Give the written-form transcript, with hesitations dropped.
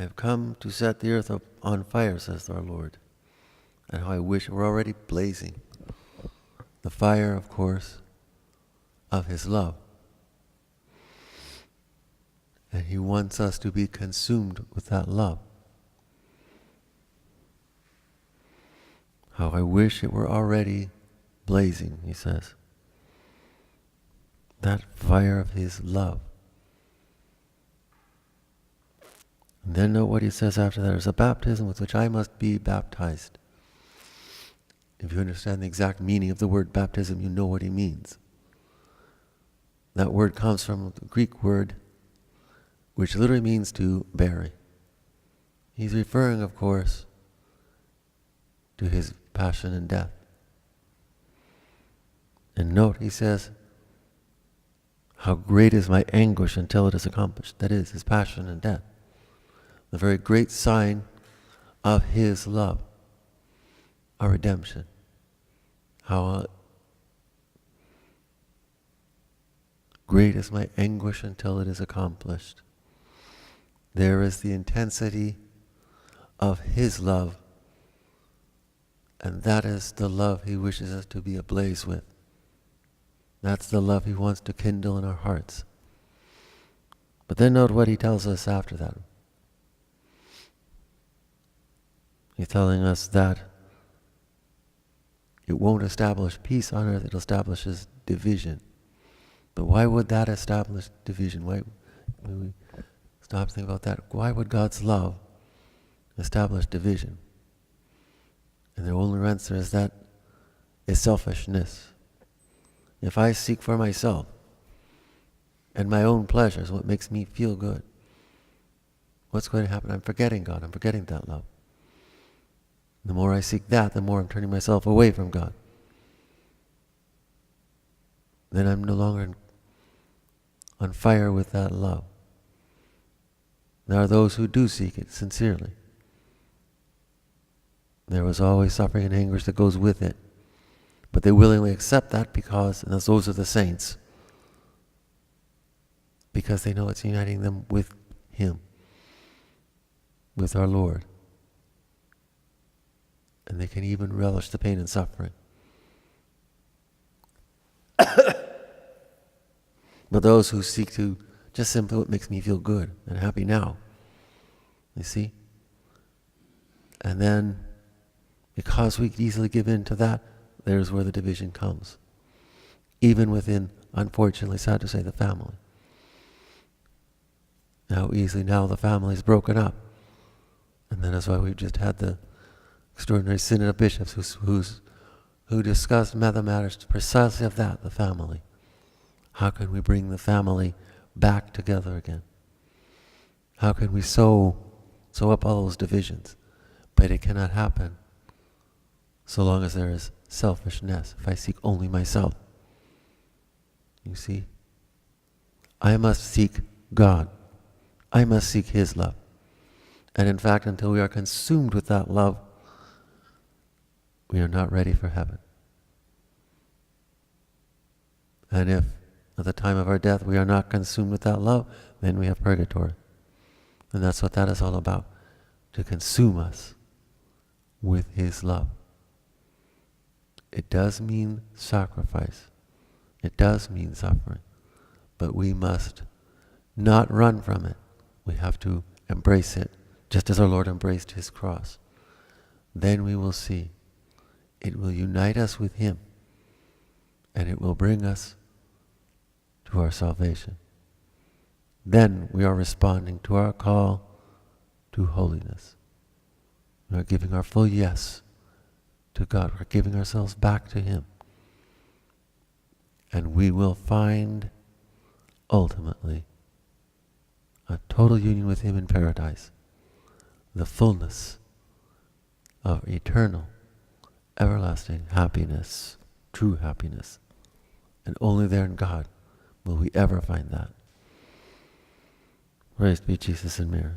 have come to set the earth on fire, says our Lord. And how I wish it were already blazing. The fire, of course, of His love. And He wants us to be consumed with that love. How I wish it were already blazing, He says. That fire of His love. And then note what He says after that. There's a baptism with which I must be baptized. If you understand the exact meaning of the word baptism, you know what He means. That word comes from the Greek word, which literally means to bury. He's referring, of course, to His passion and death. And note, He says, how great is my anguish until it is accomplished. That is, His passion and death. The very great sign of His love, our redemption. How great is my anguish until it is accomplished. There is the intensity of His love, and that is the love He wishes us to be ablaze with. That's the love He wants to kindle in our hearts. But then note what He tells us after that. He's telling us that it won't establish peace on earth, it establishes division. But why would that establish division? Why we stop thinking about that? Why would God's love establish division? And the only answer is that is selfishness. If I seek for myself and my own pleasures, what makes me feel good, what's going to happen? I'm forgetting God. I'm forgetting that love. The more I seek that, the more I'm turning myself away from God. Then I'm no longer on fire with that love. There are those who do seek it sincerely. There was always suffering and anguish that goes with it. But they willingly accept that because, and those are the saints, because they know it's uniting them with Him, with our Lord. And they can even relish the pain and suffering. But those who seek to just simply what makes me feel good and happy now, you see? And then, because we easily give in to that, there's where the division comes. Even within, unfortunately, sad to say, the family. How easily now the family is broken up. And then that's why we've just had the extraordinary synod of bishops who discussed the matters precisely of that, the family. How can we bring the family back together again? How can we sew up all those divisions? But it cannot happen so long as there is selfishness, if I seek only myself. You see? I must seek God. I must seek His love. And in fact, until we are consumed with that love, we are not ready for heaven. And if at the time of our death we are not consumed with that love, then we have purgatory. And that's what that is all about, to consume us with His love. It does mean sacrifice. It does mean suffering. But we must not run from it. We have to embrace it, just as our Lord embraced His cross. Then we will see. It will unite us with Him, and it will bring us to our salvation. Then we are responding to our call to holiness. We are giving our full yes to God. We're giving ourselves back to Him. And we will find, ultimately, a total union with Him in paradise. The fullness of eternal, everlasting happiness, true happiness. And only there in God will we ever find that. Praise be Jesus and Mary.